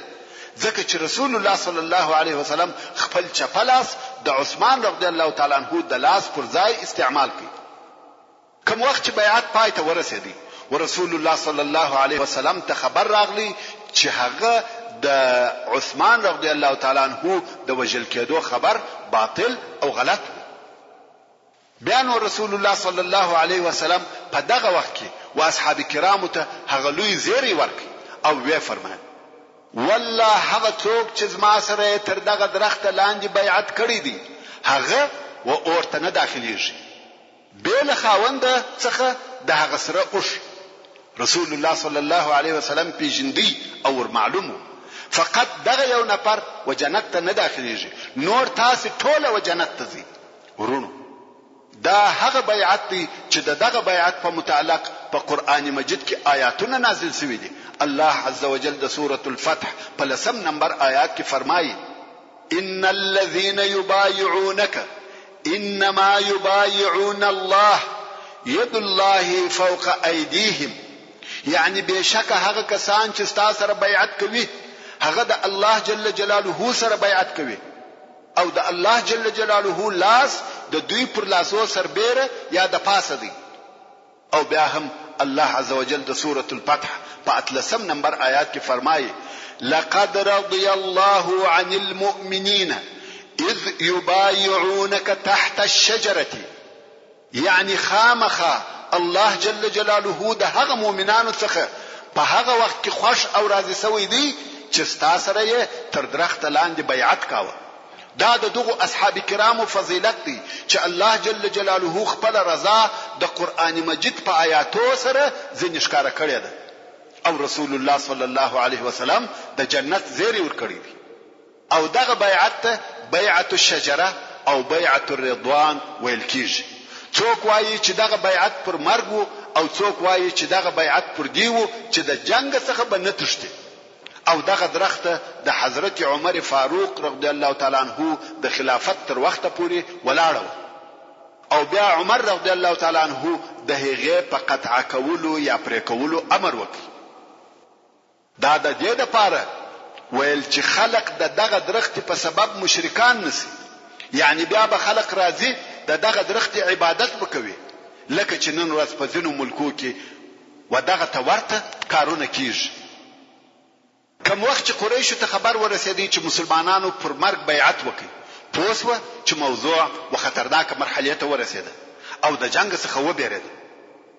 ځکه چې رسول الله صلی الله علیه وسلم خپل چپلاس د عثمان رضی الله تعالی عنہ د لاس پر ځای استعمال کړ. کوم وخت چې بیعت پای ته ورسېدی ورسول الله صلی الله علیه وسلم ته خبر راغلی چې هغه د عثمان رضی الله تعالی عنہ د وجل کېدو خبر باطل او غلط. بیا نو رسول الله صلی الله علیه وسلم په دغه وخت کې واصحاب کرامو ته هغه لوی زیری ورکړي او وی فرمایي والله هغه څوک چې زما سره تر دغه درخت لاندې بیعت کړی دی هغه و اورته نه داخليږي بل خاوند څخه د هغه سره اوش. رسول الله صلی الله علیه وسلم پیژندی او معلومو فقط دغه یو نفر و جنت ته نه داخليږي، نور تاسو ټول و جنت ته ځي. ورونو دا هغه بیعت دی چې دغه بیعت په متعلق په قران مجید کې آیاتونه نازل شوي دي. الله عز وجل د سورة الفتح په 10 نمبر آیات کې فرمایي ان الذين يبايعونك انما يبايعون الله يد الله فوق ايديهم، یعنی بشک هغه کسان چې تاسو سره بیعت کوي هغه د الله جل جلاله سره بیعت کوي او د الله جل جلاله لاس د دوی پر لاسو سربېره یا د پاسه دی. او بیا هم الله عز وجل د سورة الفتح په 13 نمبر آیات کې فرمایي لقد رضي الله عن المؤمنين اذ يبايعونك تحت الشجرة، یعنی خامخا الله جل جلاله د هغه مؤمنانو څخه په هغه وخت کې خوش او راضي شوی دی چې تاسو سره یې تر درخت لاندې بیعت کاوه. دا دغه اصحاب کرامو فضیلت دی چې الله جل جلاله خپل رضا د قران مجید په آیاتو سره ځین ښکارا کړی ده او رسول الله صلی الله علیه وسلم د جنت زیری ورکړی دی. او دغه بیعت بیعت الشجره او بیعت الرضوان ویل کیږي. څوک وایي چې دغه بیعت پر مرګ او څوک وایي چې دغه بیعت پر دیو چې د جنگ څخه به نه تښتي. او دغه درخت د حضرت عمر فاروق رضی الله تعالی عنہ د خلافت تر وخت پورې ولاړ او بیا عمر رضی الله تعالی عنہ د هغه په قطع کولو یا پرې کولو امر وکړ. دا د دې لپاره ویل چې خلق دغه درخت په سبب مشرکان نسی، یعنی بیا به خلق راضي دغه درخت عبادت وکوي لکه چې نن ورځ په ځینو ملکو کې ودغه تورته کارونه کیږي. کوم وخت چې قریش ته خبر ورسېدی چې مسلمانانو پر مرګ بیعت وکړي پوسوه چې موضوع و خطرناک مرحله ته ورسېده او د جنگ څخه وبېرېده.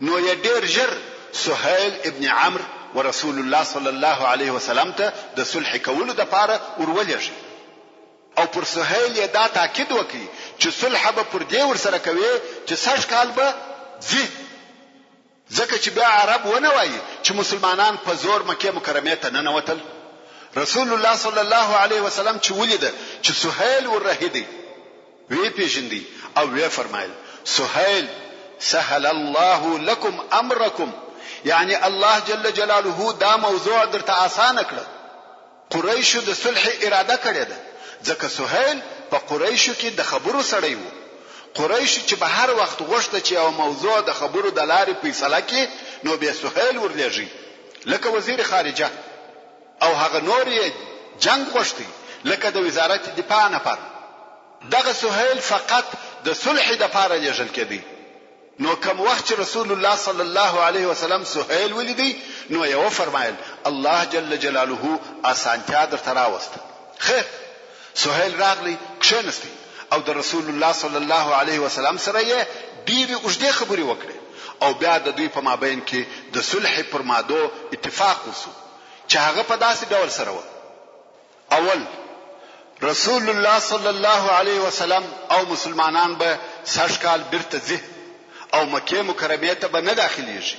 نو یې ډېر ژر سهيل ابن عمرو ورسول الله صلی الله علیه وسلم ته د صلح کولو لپاره ورولېږي او پر سهيل یې دا تاکید وکړي چې صلح به پر دې ورسره کوي چې سږ کال به ځي، ځکه چې بیا عرب ونه وایي چې مسلمانان په زور مکه مکرمه ته نه نوتل. رسول الله صلی الله علیه وسلم چې ولید چې سهيل ورهدي وی پیژندي او وی فرمایل سهيل سهل الله لكم امركم، یعنی الله جل جلاله دا موضوع درته آسان کړ. قریشو د صلح اراده کړې ده ځکه سهيل په قریشو کې د خبرو سړی وو. قریش چې به هر وخت غوښته چې یو موضوع د خبرو د لارې فیصله کړي نو به سهيل ورلېږي لکه وزیر خارجه او هغه نور یې جنگ غوښتي لکه د وزارت دفاع نفر. دغه سهيل فقط د صلح د لپاره لېږل کېدی. نو کوم وخت چې رسول الله صلی الله علیه وسلم سهيل ولیدي نو یې فرمایل الله جل جلاله آسانتیا درته راوسته. خیر سهيل راغلی کښینستی او د رسول الله صلی الله علیه وسلم سره یې ډېرې اوږدې خبرې وکړې او بیا د دوی په مابین کې د صلح پر مادو اتفاق وشو چې هغه په داسې ډول سره و. اول رسول الله صلی الله علیه وسلم او مسلمانان به سږ کال بیرته ځي او مکه مکرمه ته به نه داخليږي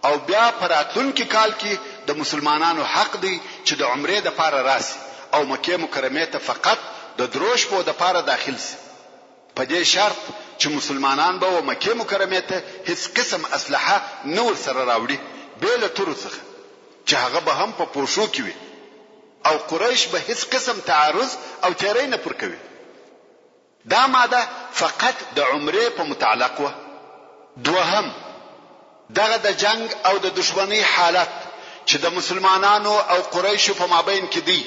او بیا په راتلونکي کال کې د مسلمانانو حق دی چې د عمره د پاره راسي او مکه مکرمه ته فقط د دروش په د پاره داخل سي په دې شرط چې مسلمانان به مکه مکرمه ته هیڅ قسم اسلحه نور سره راوړي بیل تر څخه چې هغه به هم په پوشو کې وي او قریش به هیڅ قسم تعارض او تیری نه پر کوي. دا ماده فقط د عمره په متعلق و. دوهم دغه د جنگ او د دشمنی حالت چې د مسلمانانو او قریشو په مابین کې دی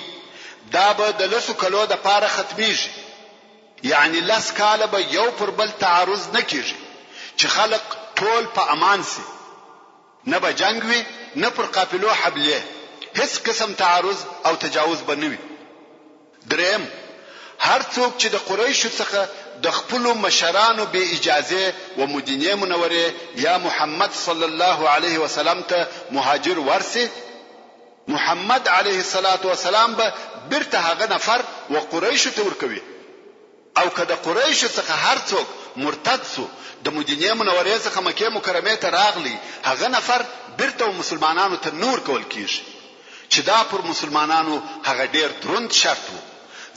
دا به د لسو کلو د پاره ختمیږي. یعنی لس کاله به یو پر بل تعرض نه کیږي چې خلق ټول په امان سي، نه به جنگ وي نه پر قافلو حبلیه، هیڅ قسم تعرض او تجاوز به نه وي. دریم هر څوک چې د قریشو څخه د خپل مشرانو به اجازه و مدینه منوره یا محمد صلی الله علیه وسلم ته مهاجر ورسي، محمد علیه الصلاة والسلام به برته هغه نفر و قریشو ته ورکوي. او که د قریشو څخه هر څوک مرتد سو د مدینه منوره څخه مکه مکرمه ته راغلی، هغه نفر برته مسلمانانو ته نور کول کیږي چې دا پر مسلمانانو هغه ډیر دروند شرط وو.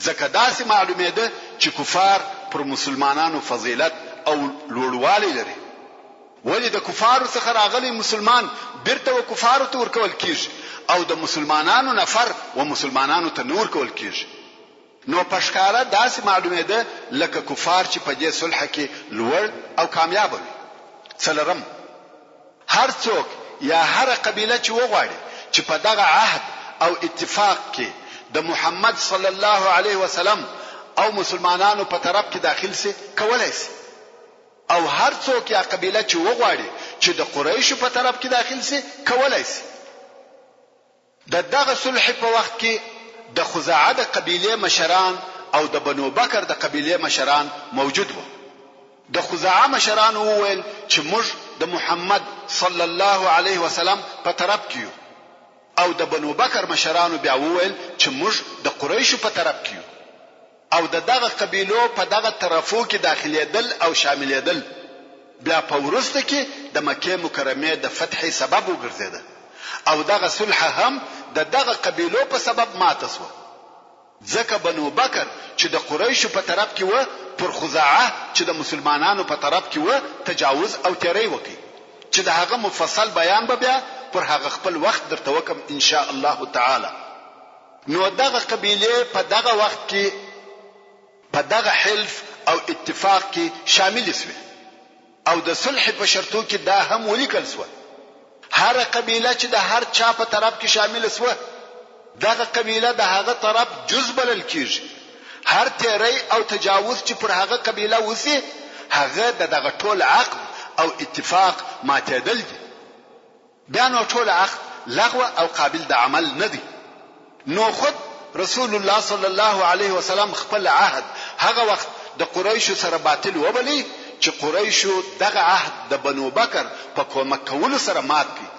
ځکه داسې معلومه ده چې کفار پر مسلمانانو فضیلت او لوړوالی لري، ولی د کفارو څخه راغلی مسلمان برته و کفارو ته ورکول کیږي او د مسلمانانو نفر و مسلمانانو ته نور کول کیږي. نو پښکارا داسې معلومه ده لکه کفار چې په دې صلح کې لوړ او کامیاب وي. څلورم هر څوک یا هر قبیله چې وغواړي چې په دغه عهد او اتفاق کې د محمد صلی الله علیه وسلم او مسلمانانو په طرف کې داخل سي کولای سي، او هر څوک یا قبیله چې وغواړي چې د قریشو په طرف کې داخل سي کولای سي. دغه صلح په وخت کې د خزاعه د قبیله مشران او د بنو بکر د قبیله مشران موجود وو. د خزاعه مشران وویل چې موږ د محمد صلی الله علیه وسلم په طرف کې یو، او د بنو بکر مشرانو بیا وویل چې موږ د قریشو په طرف کې یو، او دغه قبیلو په دغه طرفو کې داخليدل او شاملېدل بیا په ورسته کې د مکه مکرمه د فتح سبب وګرځیده، او دغه صلح هم دغه قبیلو په سبب ماته شو. ځکه بنو بکر چې د قریشو په طرف کې و پر خزاعه چې د مسلمانانو په طرف کې و تجاوز او تیری وکړي، چې د هغه مفصل بیان به بیا پر هغه خپل وخت درته وکم ان شاء الله تعالی. نو دغه قبیله په دغه وخت کې په دغه حلف او اتفاق کې شامل شوه، او د صلح په شرطو کې دا هم ولیکل شو. هر قبیله چې د هر چا په طرف کې شامل شوه دغه قبیله د هغه طرف جز بلل کیږي. هر تیری او تجاوز چې پر هغه قبیله وسی هغه دغه ټول عقد او اتفاق ماتېدل دي، بیا نو ټول عقد لغو او قابل د عمل نه دي. نو خود رسول الله صلی الله علیه وسلم خپل عهد هغه وخت د قریشو سره باطل وبلی چې قریشو دغه عهد د بنو بکر په کومک کولو سره مات کړي.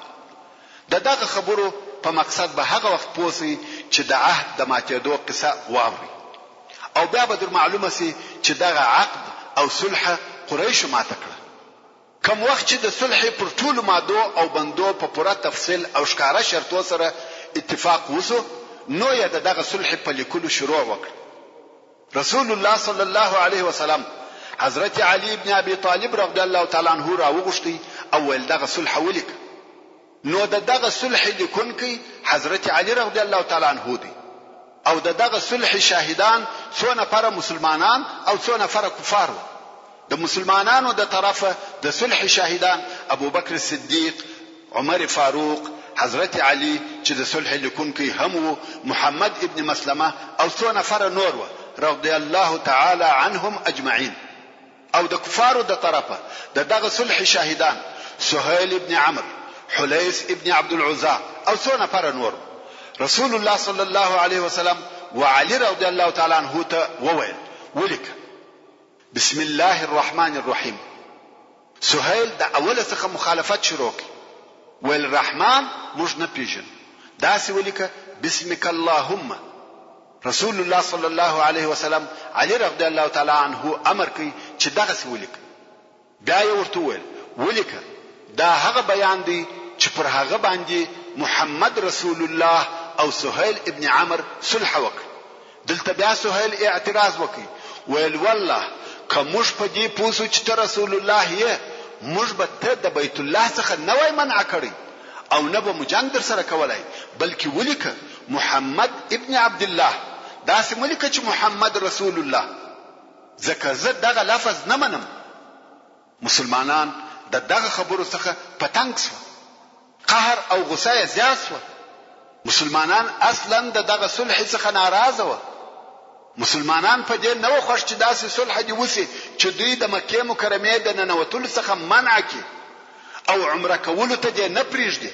دغه خبرو په مقصد به هغه وخت پوسی چې د عهد د ماتېدو قصه واوري، او بیا به در معلومه سي چې دغه عقد او صلح قریشو ماته کړ. کوم وخت چې د صلح پر ټولو مادو او بندو په پوره تفصیل او ښکارا شرطو سره اتفاق وسو، نو یې دغه صلح په لیکلو شروع وکړ. رسول الله صلی الله علیه وسلم حضرت علی ابن ابي طالب رضی الله تعالی عنہ راوغشتي او ول دغه صلح ولیک. نو دغه صلح لیکونکی حضرت علی رضی الله تعالی عنہ دی، او دغه صلح شاهدان څو نفر مسلمانان او څو نفر کفار. د مسلمانانو د طرفه د صلح شاهدان ابو بکر صدیق، عمر فاروق، حضرت علی چې د صلح لیکونکی هم محمد ابن مسلمه او څو نفر نور و رضی الله تعالی عنهم اجمعین. او د کفارو د طرفه دغه صلح شاهدان سهيل ابن عمرو، حليس ابن عبد العزى او څو نفر نور. رسول الله صلی الله علیه وسلم وعلي رضی الله تعالی عنه ته وویل ولیک بسم الله الرحمن الرحیم. سهيل د اوله څخه مخالفت شروع کړ، ول الرحمن موږ نه پیژن، داسې ولیکه بسمک اللهم. رسول الله صلی الله علیه وسلم علي رضی الله تعالی عنه امر کوي چې دغه څه ولیکه. بیا یې ورته ویل ولیکه دا هغه بیان دی چې پر هغه باندې محمد رسول الله او سهيل ابن عمرو صلح وکړ. دلته بیا سهيل اعتراض وکړي، ویل والله کومش په دې پوسو چې رسول الله یې موږ به ته د بیت الله څخه نه وای منع کړی او نه به مجنګ در سره کولای، بلکې ولیکه محمد ابن عبد الله، داسې ولیکه چې محمد رسول الله، ځکه زه دغه لفظ نه منم. مسلمانان د دغه خبرو څخه پتنګ شو، قهر او غصه یې زیات شو. مسلمانان اصلا دغه صلح څخه ناراضه و. مسلمانان په دې نو خوښ چې داسې صلح دی وسی چې دوی د مکه مکرمه د ننوتلو څخه منع کړي او عمره کولو ته دې نه پریږدي.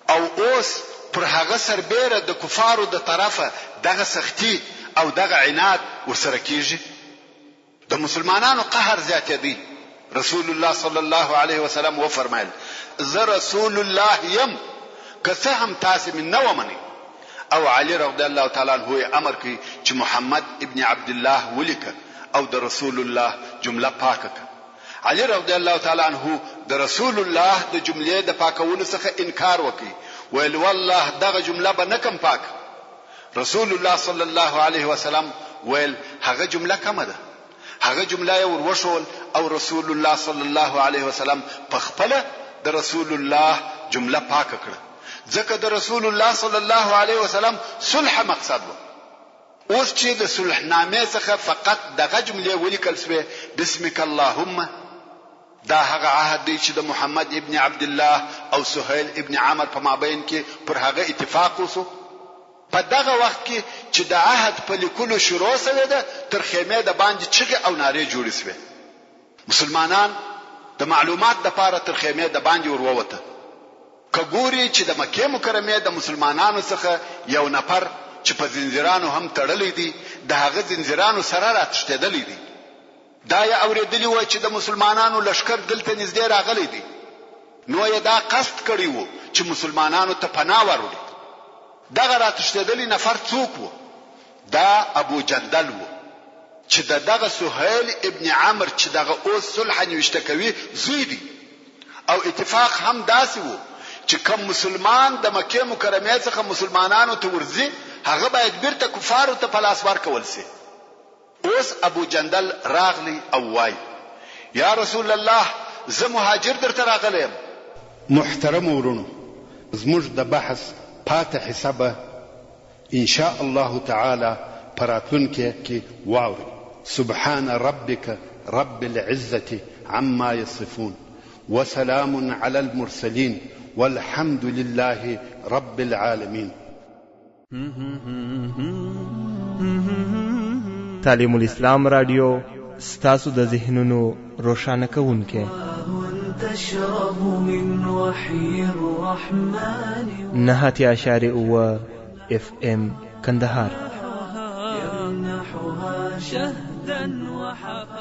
او اوس پر هغه سربېره د کفارو د طرفه دغه سختی او دغه عناد ورسره کیږي. د مسلمانانو قهر زیاتېدی. رسول الله صلی الله علیه وسلم و فرمایل زه رسول الله یم که څه هم تاسو من نه ومنئ. او علی رضی الله تعالی عنہ امر کوي چې محمد ابن عبد الله ولیکه او د رسول الله جمله پاکه. علی رضی الله تعالی عنہ د رسول الله د جملې د پاکولو څخه انکار وکړي، ویل والله دغه جمله به نکم پاک. رسول الله صلی الله علیه وسلم ویل هغه جمله کومه ده؟ هغه جمله ور وشول او رسول الله صلی الله علیه وسلم په خپل د رسول الله جمله پاک کړه. ځکه د رسول الله صلی الله علیه وسلم صلح مقصد و. اوس چې د صلح نامې څخه فقط دغه جمله ولیکل شوه بسمک اللهم، دا هغه عهد دی چې د محمد ابن عبد الله او سهيل ابن عمر په مابین کې پر هغه اتفاق وسو. په دغه وخت کې چې د عهد په لیکلو شروع شوه ده تر خیمه د باندې چغې او نارې جوړې شوه. مسلمانان د معلومات د پاره تر خیمه د باندې وروته. کګوري چې د مکه مکرمه د مسلمانانو څخه یو نفر چې په زنجیرانو هم تړلې دي د هغه زنجیرانو سره راتښتېدلې دي. دا یې اورېدلی و چې د مسلمانانو لشکر دلته نږدې راغلي دي. نو یې دا قصد کړی و چې مسلمانانو ته پناه ورکړي. دغه راتښتېدلی نفر څوک و؟ دا ابو جندل و چې دغه سهيل ابن عمر چې دغه اوس صلح نیوشته کوي زوی دی. او اتفاق هم داسې و چې کوم مسلمان د مکه مکرمه څخه مسلمانانو ته ورځي هغه باید بیرته کفارو ته په لاس ورکول شي. اوس ابو جندل راغلی او وای یا رسول الله زه مهاجر درته راغلم. محترم ورونو، زموږ د بحث پاتې حسابه ان شاء الله تعالی پراتونکو کې واوري. سبحان ربك رب العزة عما يصفون وسلام على المرسلين والحمد لله رب العالمين. تعلیم الاسلام رادیو ستاسو د ذهنونو روښانه کوونکې. تشرب من وحي الرحمن 9.9 FM کندهار. يمنحها شهدا وحفا